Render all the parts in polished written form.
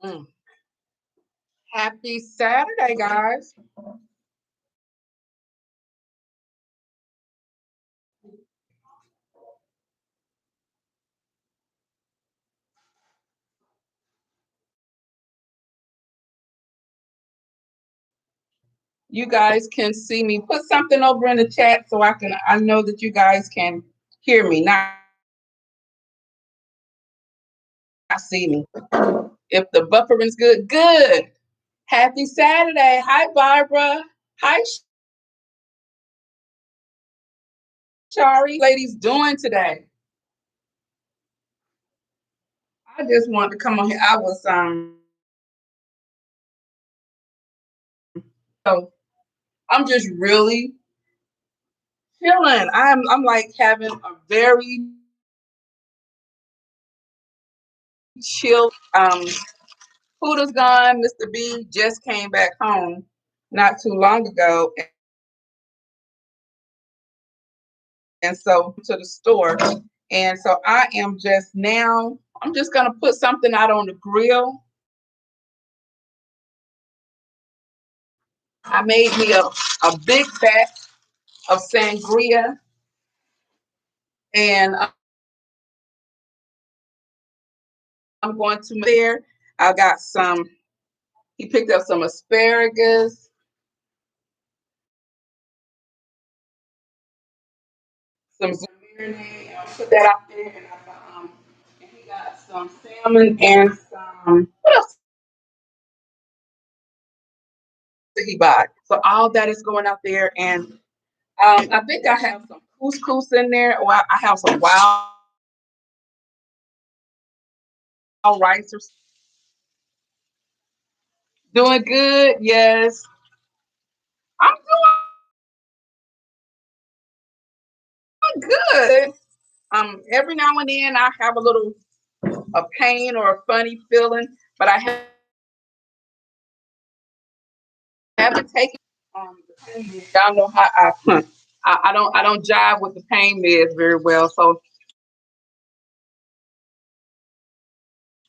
Mm. Happy Saturday, guys. You guys can see me. Put something over in the chat so I know that you guys can hear me, not see me. If the buffering's good, good. Happy Saturday. Hi, Barbara. Hi, Shari. Ladies doing today? I just wanted to come on here. I was so I'm just really chilling. I'm like having a very chill Huda's gone. Mr. B just came back home not too long ago, and so to the store. And so I am just now, I'm just gonna put something out on the grill. I made me a big batch of sangria, and I'm going to there. I got some, he picked up some asparagus, some marinade, and I'll put that out there. And he got some salmon and some, what else did he buy? So all that is going out there. And I think I have some couscous in there, or I have some wild rice or doing good. Yes, I'm doing good. Every now and then I have a pain or a funny feeling, but haven't taken the pain meds. Y'all know how I don't jive with the pain meds very well, so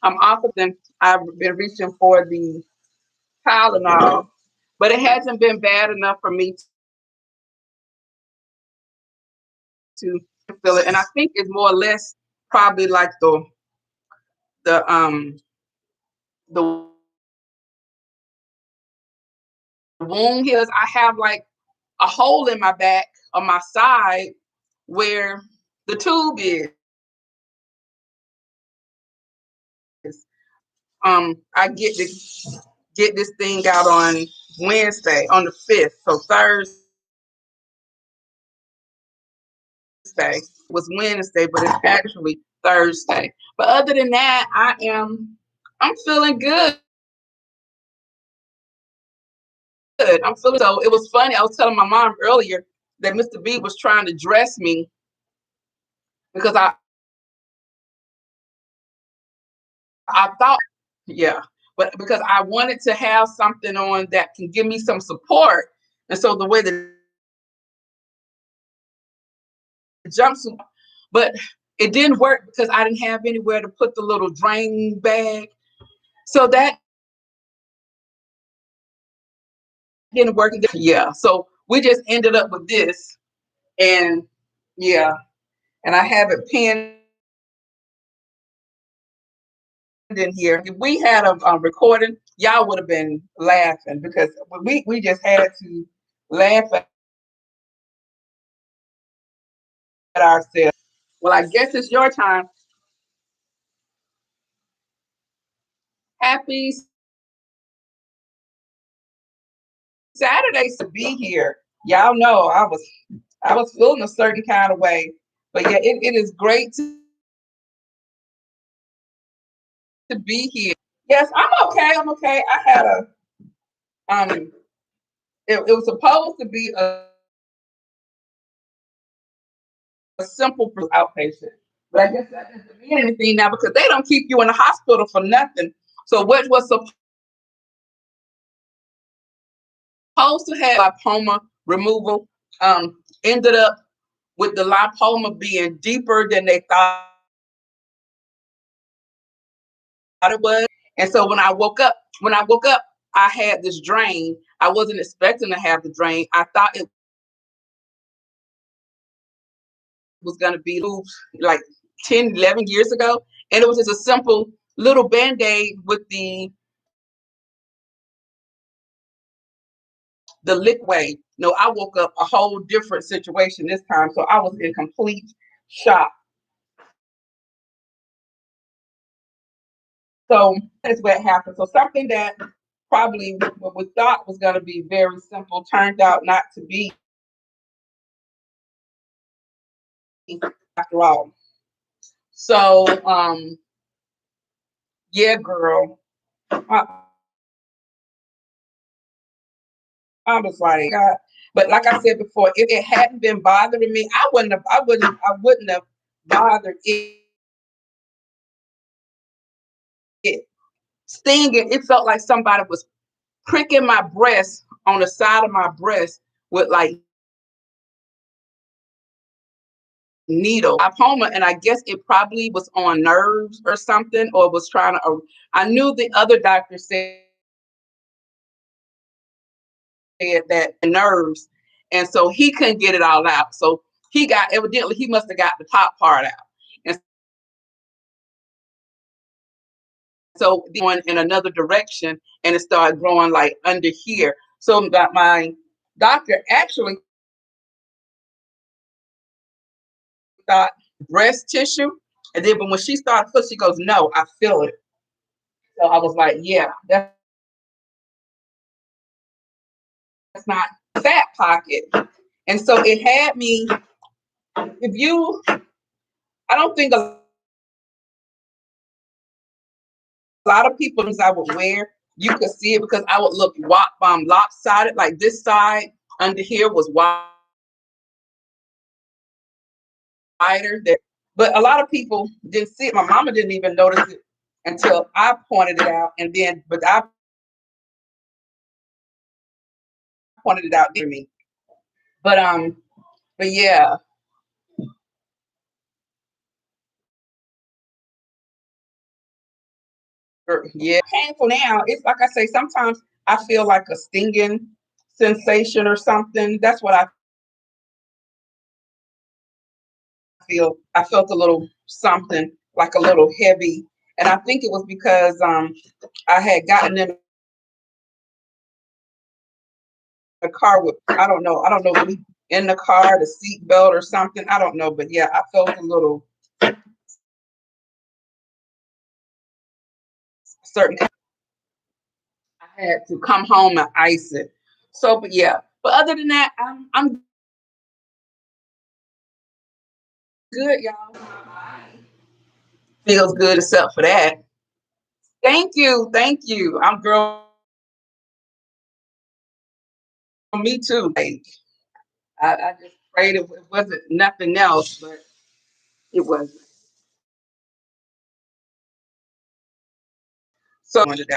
I'm off of them. I've been reaching for the Tylenol, but it hasn't been bad enough for me to feel it. And I think it's more or less probably like the the wound heals. I have like a hole in my back on my side where the tube is. I get this thing out on Wednesday, on the 5th. So Thursday was Wednesday, but it's actually Thursday. But other than that, I'm feeling good. I'm feeling so. It was funny. I was telling my mom earlier that Mr. B was trying to dress me because I thought, yeah, but because I wanted to have something on that can give me some support. And so the way the jumpsuit, but it didn't work because I didn't have anywhere to put the little drain bag. So that didn't work. Yeah. So we just ended up with this. And yeah, and I have it pinned in here. If we had a recording, y'all would have been laughing because we just had to laugh at ourselves. Well, I guess it's your time. Happy Saturday to be here. Y'all know I was feeling a certain kind of way, but yeah, it is great to be here. Yes, I'm okay. I'm okay. I had um, it was supposed to be a simple outpatient, but I guess that doesn't mean anything now because they don't keep you in the hospital for nothing. So what was supposed to have lipoma removal ended up with the lipoma being deeper than they thought it was, And so when I woke up, I had this drain. I wasn't expecting to have the drain. I thought it was going to be like 10, 11 years ago. And it was just a simple little band-aid with the liquid. No, I woke up a whole different situation this time. So I was in complete shock. So that's what happened. So something that probably what we thought was going to be very simple turned out not to be after all. So yeah, girl. I was like, but like I said before, if it hadn't been bothering me, I wouldn't have bothered it stinging. It felt like somebody was pricking my breast on the side of my breast with like needle lipoma, and I guess it probably was on nerves or something, or was trying to. I knew the other doctor said that nerves, and so he couldn't get it all out. So he must have got the top part out, and so going in another direction, and it started growing like under here. So my doctor actually thought breast tissue, and then but when she started pushing, she goes, "No, I feel it." So I was like, "Yeah, that's not fat pocket." And so it had me. If you, I don't think a lot of people I would wear, you could see it because I would look lopsided. Like this side under here was wider. But a lot of people didn't see it. My mama didn't even notice it until I pointed it out, and then but I pointed it out to me. But yeah, yeah, painful now. It's like I say, sometimes I feel like a stinging sensation or something. That's what I feel. I felt a little something like a little heavy, and I think it was because I had gotten in the car with I don't know in the car the seat belt or something. I don't know, but yeah, I felt a little certain. I had to come home and ice it. So, but yeah, but other than that, I'm good, y'all. Feels good except for that. Thank you, thank you. I'm girl. Me too. Like, I just prayed it wasn't nothing else, but it wasn't. So today,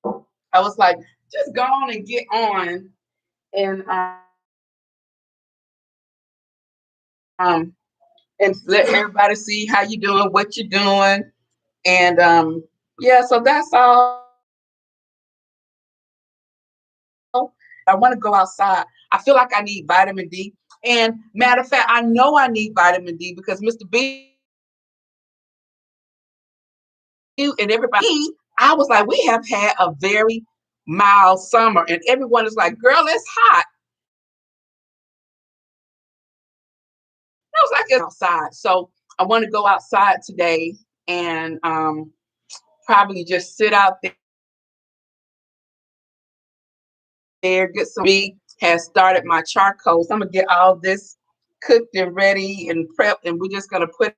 I was like, just go on and get on and um and let everybody see how you doing, what you're doing, and yeah. So that's all. I want to go outside. I feel like I need vitamin D. And matter of fact, I know I need vitamin D because Mr. B and everybody, I was like, we have had a very mild summer, and everyone is like, girl, it's hot. I was like, it's outside. So I want to go outside today and probably just sit out there, get some. Me has started my charcoal. So I'm gonna get all this cooked and ready and prepped, and we're just gonna put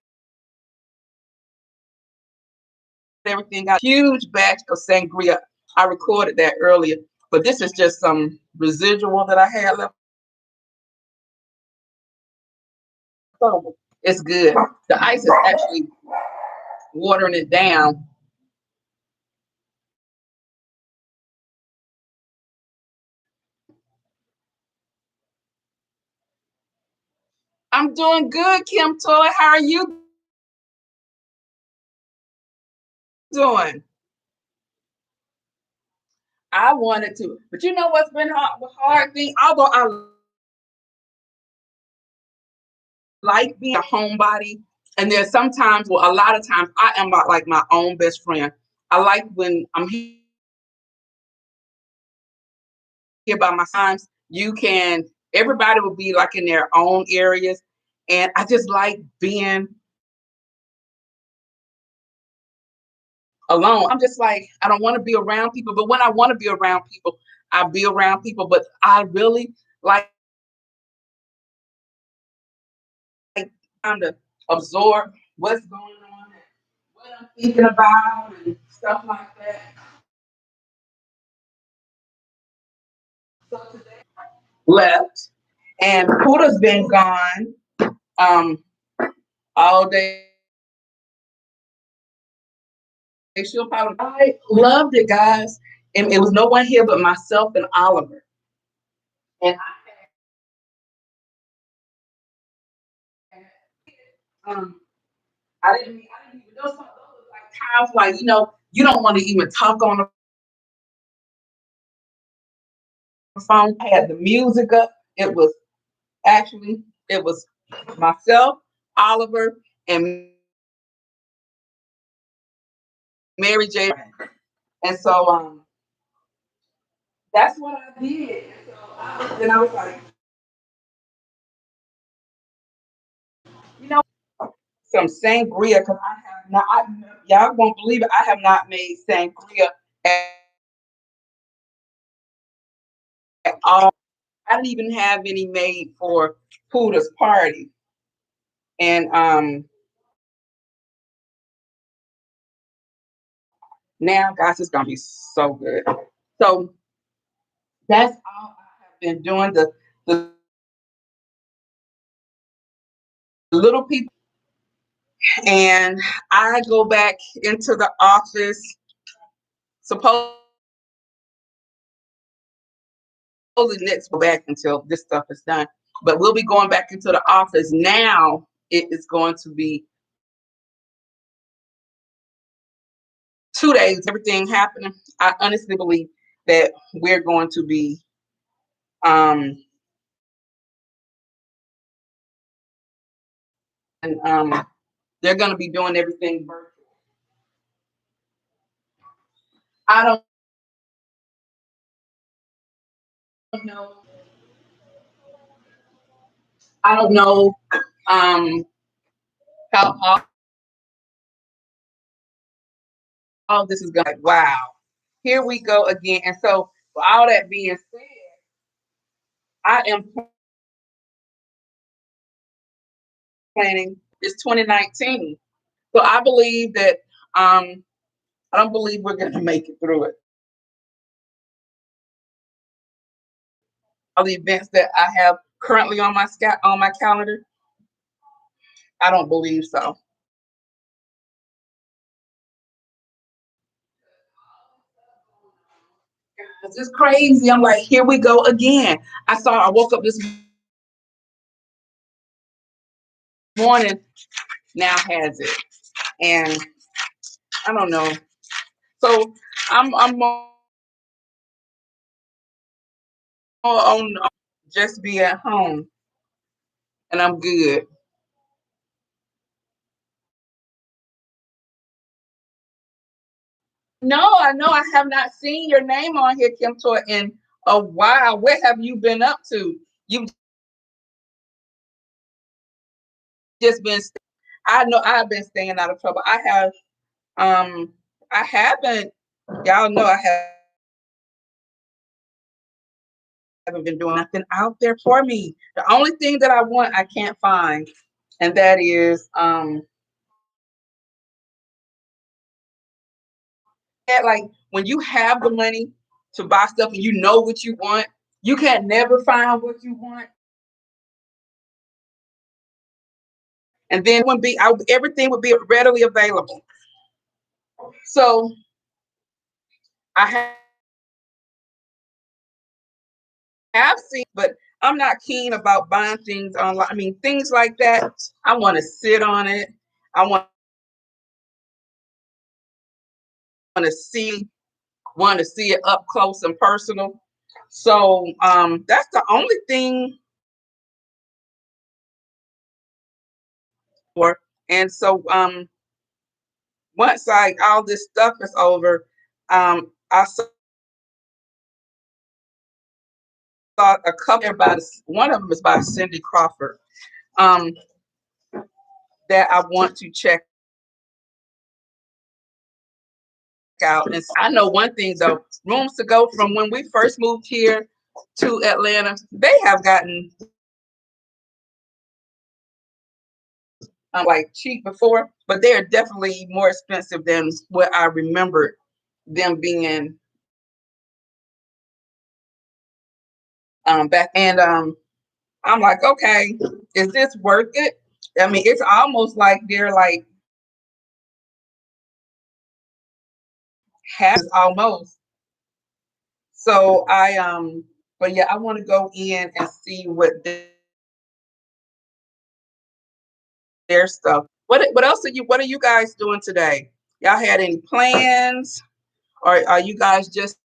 everything out. Huge batch of sangria. I recorded that earlier, but this is just some residual that I had left over. It's good. The ice is actually watering it down. I'm doing good, Kim Toy. How are you doing. I wanted to, but you know what's been hard thing? Although I like being a homebody, and there's sometimes, well, a lot of times, I am like my own best friend. I like when I'm here by my times. You can, everybody will be like in their own areas, and I just like being alone. I'm just like, I don't want to be around people, but when I want to be around people, I be around people. But I really like kind of absorb what's going on and what I'm thinking about and stuff like that. So today left, and Puda's been gone um all day. She'll probably. I loved it, guys, and it was no one here but myself and Oliver. And um, I didn't even know some of those like times like you don't want to even talk on the phone. I had the music up. It was actually it was myself, Oliver, and Mary J. And so that's what I did. And so then I was like, you know, some sangria because I have not. Y'all won't believe it. I have not made sangria at all. I didn't even have any made for Puda's party, and now, guys, it's gonna be so good. So that's all I have been doing. The little people, and I go back into the office. Supposedly next go back until this stuff is done. But we'll be going back into the office now. It is going to be 2 days. Everything happening. I honestly believe that we're going to be um and they're going to be doing everything virtual. I don't know. I don't know um how all this is going. Like, wow, here we go again. And so, for all that being said, I am planning. It's 2019, so I believe that I don't believe we're going to make it through it. All the events that I have currently on my calendar, I don't believe so. It's just crazy. I'm like, here we go again. I woke up this morning, now has it. And I don't know. So I'm more on just be at home and I'm good. No, I know I have not seen your name on here, Kim Toy, in a while. Where have you been up to? You've just been. I know I've been staying out of trouble. Um I haven't. Y'all know haven't been doing nothing out there for me. The only thing that I want I can't find, and that is like when you have the money to buy stuff and you know what you want, you can't never find what you want. And then everything would be readily available. So I have seen, but I'm not keen about buying things online. I mean, things like that. I want to sit on it. I want want to see it up close and personal. So that's the only thing for. And so once all this stuff is over, I saw a couple by one of them is by Cindy Crawford um, that I want to check out. And I know one thing though, Rooms to Go from when we first moved here to Atlanta, they have gotten like cheap before, but they are definitely more expensive than what I remembered them being back. And I'm like, okay, is this worth it? I mean, it's almost like they're like half almost. So but yeah, I want to go in and see what their stuff. What else what are you guys doing today? Y'all had any plans? Or are you guys just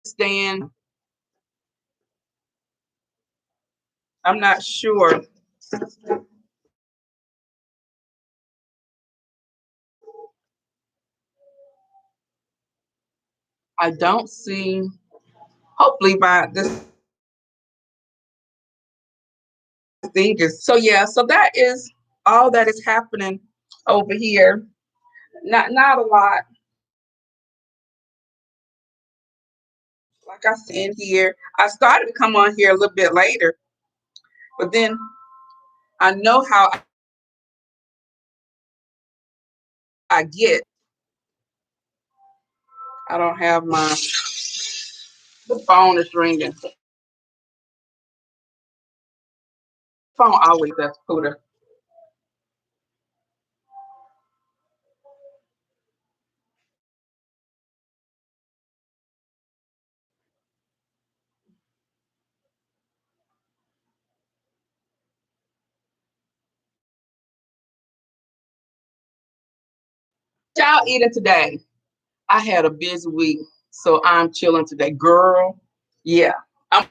staying? I'm not sure. I don't see, hopefully by this thing is so yeah, so that is all that is happening over here. Not a lot. Like I said in here, I started to come on here a little bit later, but then I know how I get. I don't have the phone is ringing. Phone always does Puda. Y'all eating today? I had a busy week, so I'm chilling today. Girl, yeah, I'm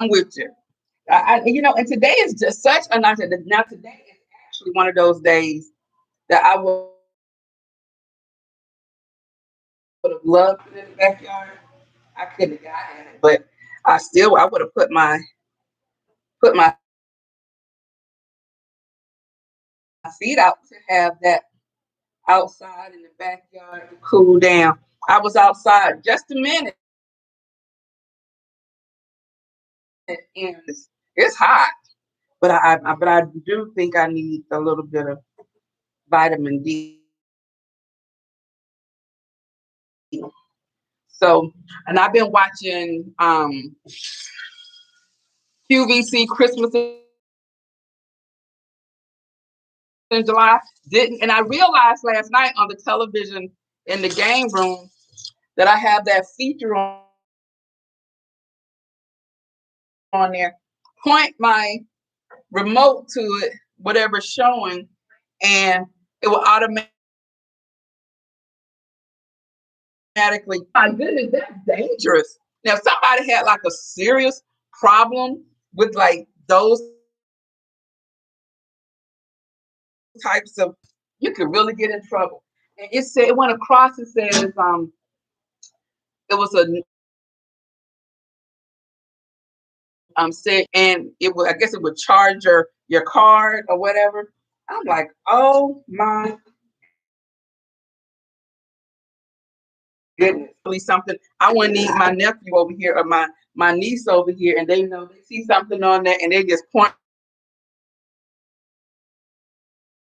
with you. And today is just such a nice day. Now today is actually one of those days that I would have loved in the backyard. I couldn't have gotten it, but I would have put my feet out to have that outside in the backyard to cool down. I was outside just a minute and it's hot, but I do think I need a little bit of vitamin D. So, and I've been watching QVC Christmas in July. Didn't and I realized last night on the television in the game room that I have that feature on there. Point my remote to it, whatever's showing, and it will automatically. My goodness, that's dangerous. Now, if somebody had like a serious problem with like those types of, you could really get in trouble. And it went across. It says it was a said, and it would, I guess it would charge your card or whatever. I'm like, oh my goodness, really something. I wouldn't need my nephew over here or my niece over here, and they know they see something on there and they just point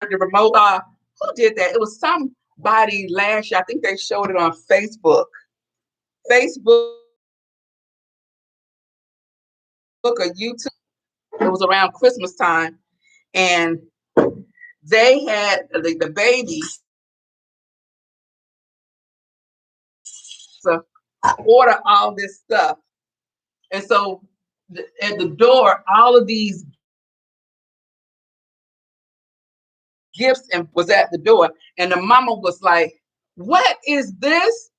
the remote. Who did that? It was somebody last year. I think they showed it on Facebook or YouTube. It was around Christmas time, and they had the baby to order all this stuff. And so at the door, all of these gifts and was at the door. And the mama was like, "What is this?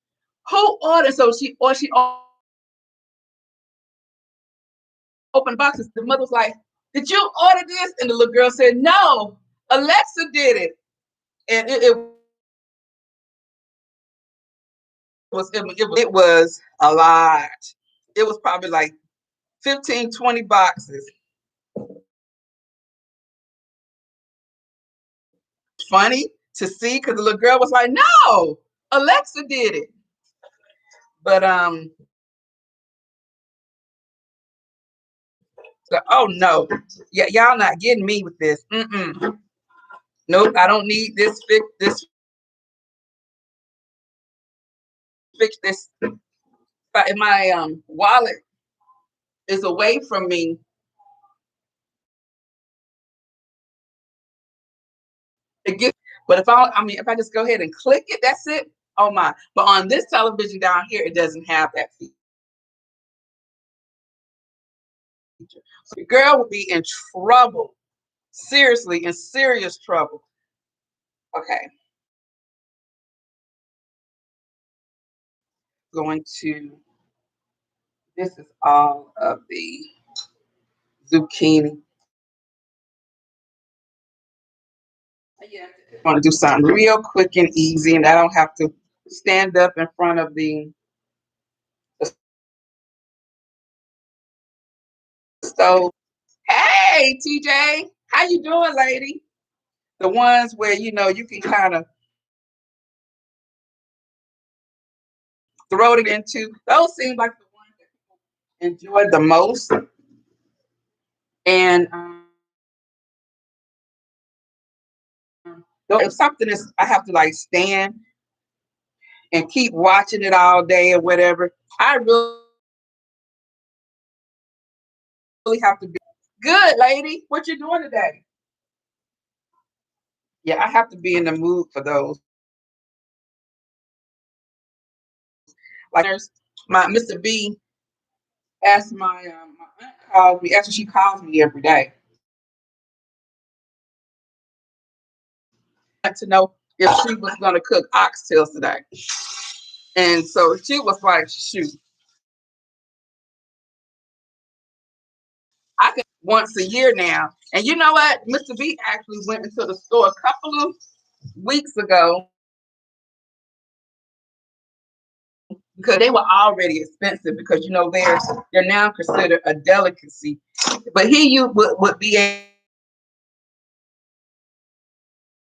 Who ordered?" So she opened the boxes. The mother was like, "Did you order this?" And the little girl said, "No, Alexa did it." And it was a lot. It was probably like 15, 20 boxes. Funny to see because the little girl was like, "No, Alexa did it." But so, oh no, yeah, y'all not getting me with this. Nope, I don't need this. Fix this. But my wallet is away from me. It gets, but if I just go ahead and click it, that's it. Oh my! But on this television down here, it doesn't have that feature. So the girl would be in trouble, seriously, in serious trouble. Okay, going to. This is all of the zucchini. Yeah, I want to do something real quick and easy, and I don't have to stand up in front of the stove. Hey, TJ, how you doing, lady? The ones where you can kind of throw it into. Those seem like the ones that people enjoy the most. And if something is, I have to like stand and keep watching it all day or whatever. I really have to be good, lady. What you doing today? Yeah, I have to be in the mood for those. Like my Mr. B asked my aunt called me after she calls me every day to know if she was gonna cook oxtails today. And so she was like, shoot, I can once a year now. And you know what? Mr. B actually went into the store a couple of weeks ago because they were already expensive because they're now considered a delicacy. But you would be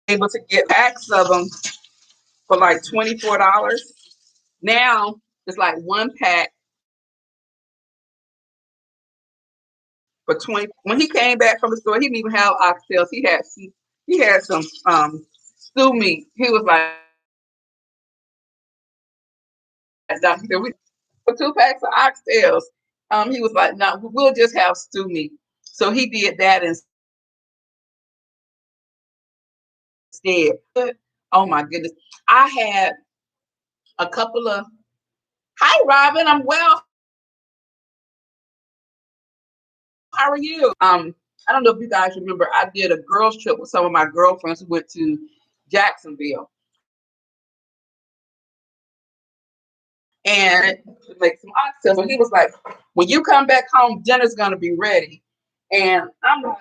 able to get packs of them for like $24. Now it's like one pack for 20. When he came back from the store, he didn't even have oxtails. He had some stew meat. He was like, Doctor, for 2 packs of oxtails. He was like, no, we'll just have stew meat. So he did that instead. Oh my goodness. I had a couple of, hi Robin, I'm well. How are you? I don't know if you guys remember, I did a girls trip with some of my girlfriends who went to Jacksonville and to make some oxtails. So he was like, when you come back home, dinner's gonna be ready. And I'm like,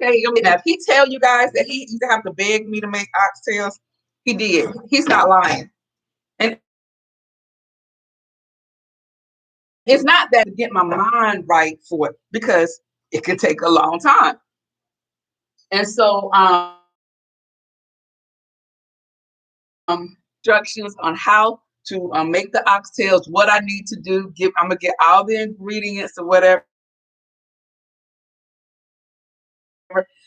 okay, now if he tell you guys that he used to have to beg me to make oxtails, he did. He's not lying. And it's not that to get my mind right for it because it can take a long time. And so instructions on how to make the oxtails, what I need to do. I'm gonna get all the ingredients or whatever.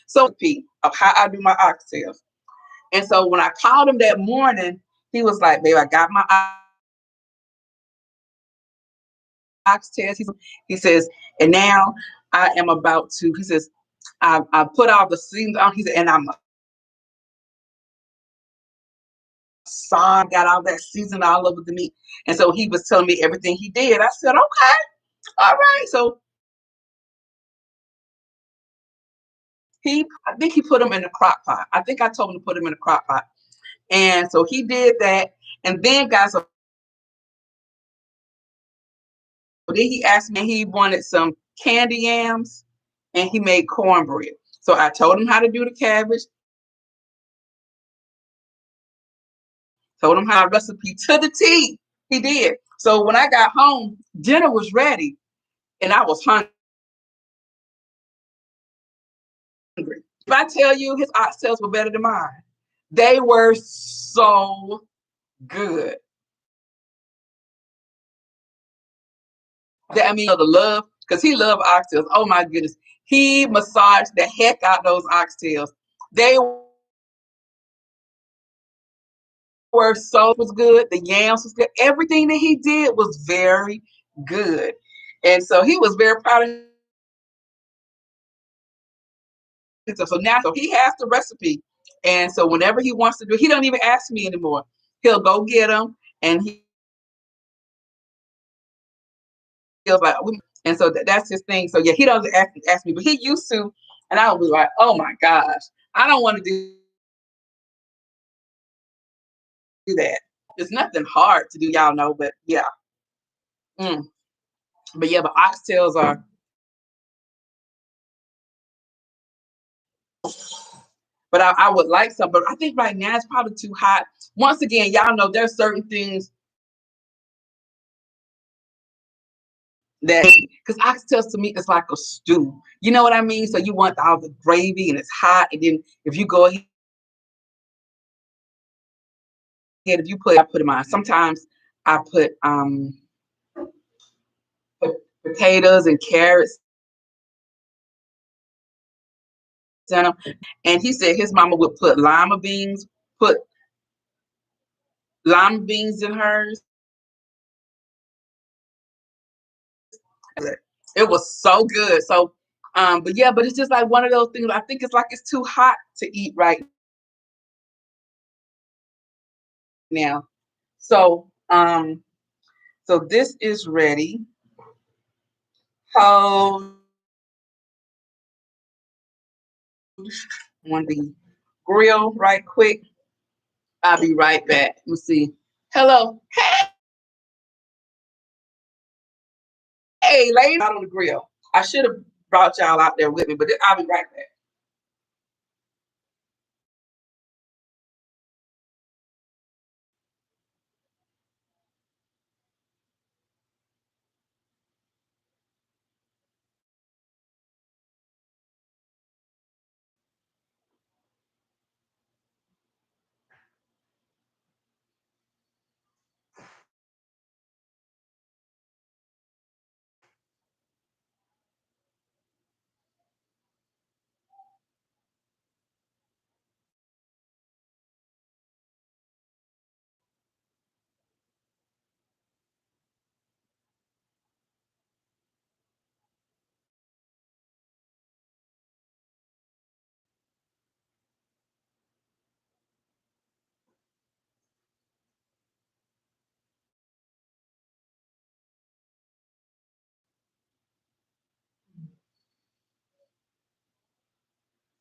So of how I do my oxtails. And so when I called him that morning, he was like, "Babe, I got my oxtails." He says, "And now I am about to." He says, "I put all the seasons on." He said, "And I'm got all that season all over the meat." And so he was telling me everything he did. I said, "Okay, all right." So I think he put them in the crock pot. I think I told him to put them in the crock pot. And so he did that. And then, guys, so then he asked me, he wanted some candy yams and he made cornbread. So I told him how to do the cabbage, told him how to recipe to the T. He did. So when I got home, dinner was ready and I was hungry. If I tell you his oxtails were better than mine, they were so good. That I mean, the love, because he loved oxtails. Oh my goodness, he massaged the heck out those oxtails. They were so was good. The yams was good. Everything that he did was very good, and so he was very proud of himself. So now, so he has the recipe, and so whenever he wants to do, he don't even ask me anymore. He'll go get them, and he feels like, and so that's his thing. So yeah, he doesn't ask me, but he used to, and I would be like, oh my gosh, I don't want to do that. It's nothing hard to do, y'all know, but yeah. Mm. But yeah, but oxtails are, but I would like some, but I think right now it's probably too hot. Once again, y'all know there's certain things that, because oxtails to me is like a stew. You know what I mean? So you want all the gravy and it's hot, and then if you go ahead, if you put, I put them on. Sometimes I put potatoes and carrots in them. And he said his mama would put put lima beans in hers. It was so good. So, but yeah, but it's just like one of those things. I think it's like it's too hot to eat right now. So, so this is ready. Hold on the grill right quick. I'll be right back. Let's see. Hello. Hey, lady, out on the grill. I should have brought y'all out there with me, but I'll be right back.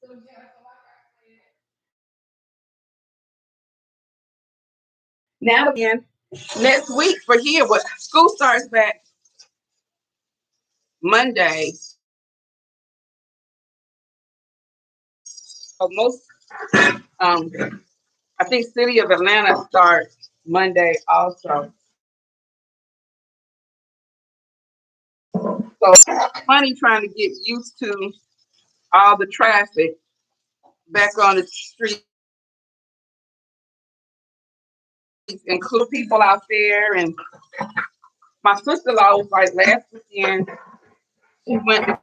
So yeah, so like I said, now again, next week for here, what school starts back Monday. Most, um, I think City of Atlanta starts Monday also. So it's funny trying to get used to all the traffic back on the streets, include people out there. And my sister-in-law was like last weekend, she went to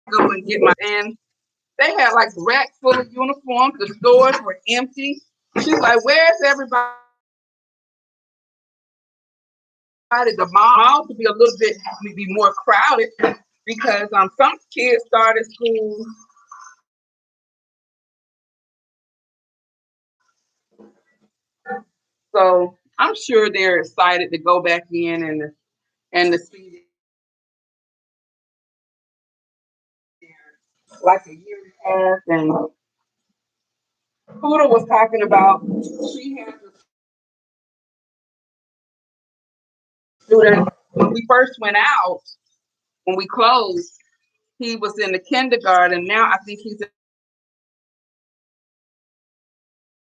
go and get my, and they had like racks full of uniforms. The stores were empty. She's like, "Where's everybody?" The mall to be a little bit maybe more crowded because some kids started school. So I'm sure they're excited to go back in and to see like a year and a half, and Huda was talking about she has a student when we first went out, when we closed, he was in the kindergarten. Now I think he's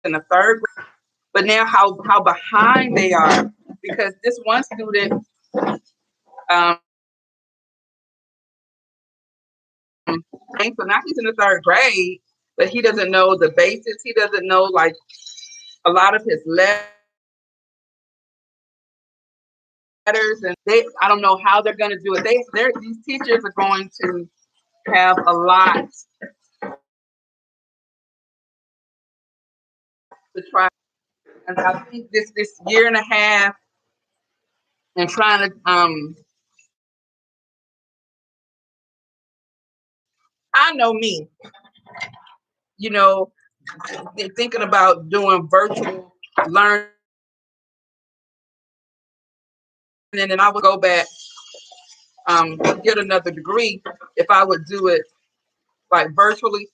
in the third grade. But now how behind they are, because this one student, um, so now he's in the third grade, but he doesn't know the basics. He doesn't know like a lot of his letters, and I don't know how they're going to do it. These teachers are going to have a lot to try. And I think this year and a half and trying to I know me, you know, thinking about doing virtual learning, and I would go back get another degree if I would do it like virtually.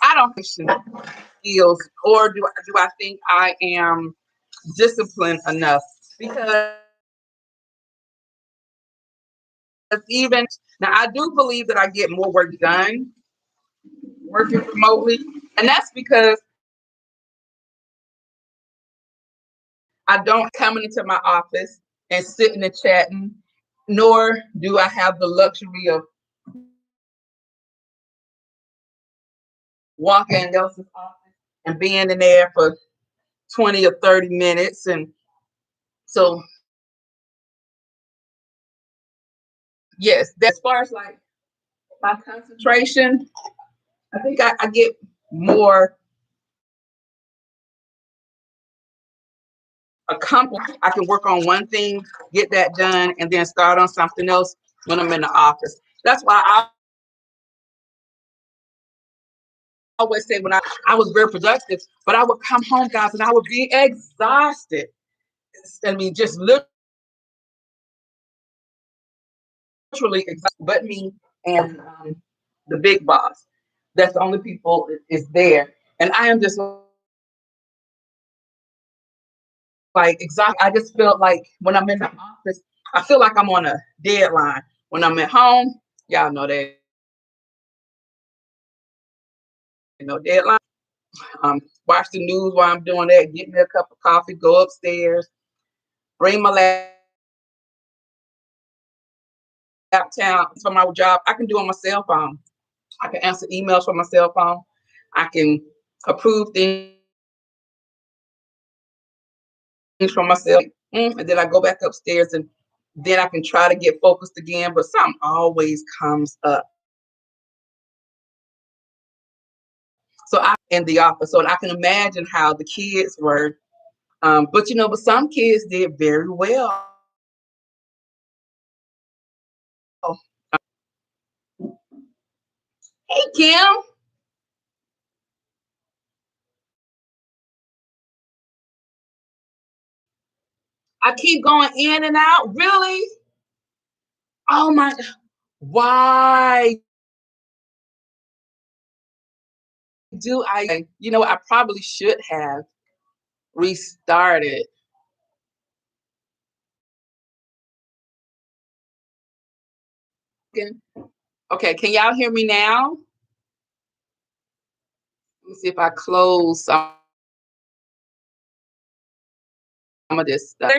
I don't think skills, or do I think I am disciplined enough? Because even now, I do believe that I get more work done working remotely, and that's because I don't come into my office and sitting and chatting, nor do I have the luxury of walking in else's office and being in there for 20 or 30 minutes. And so, yes, as far as like my concentration, I think I get more accomplished. I can work on one thing, get that done, and then start on something else when I'm in the office. That's why I always say when I was very productive, but I would come home, guys, and I would be exhausted. I mean, just literally exhausted, but me and the big boss. That's the only people is there. And I am just like exhausted. I just feel like when I'm in the office, I feel like I'm on a deadline. When I'm at home, y'all know that no deadline. Watch the news while I'm doing that, get me a cup of coffee, go upstairs, bring my laptop for my job. I can do it on my cell phone. I can answer emails from my cell phone. I can approve things from myself. And then I go back upstairs and then I can try to get focused again, but something always comes up. So I'm in the office, so I can imagine how the kids were. But some kids did very well. Hey, Kim, I keep going in and out. Really? Oh my, why do I? I probably should have restarted. Okay, can y'all hear me now? Let me see if I close some of this stuff.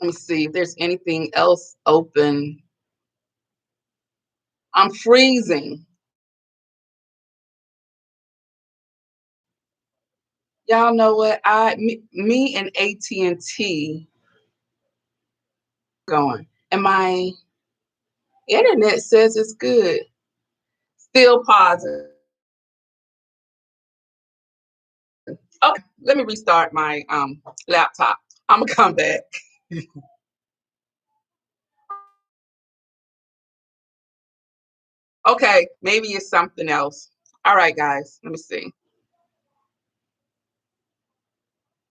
Let me see if there's anything else open. I'm freezing. Y'all know what? Me and AT&T going, and my internet says it's good. Still positive. Okay, let me restart my laptop. I'm gonna come back. Okay, maybe it's something else. All right, guys, let me see.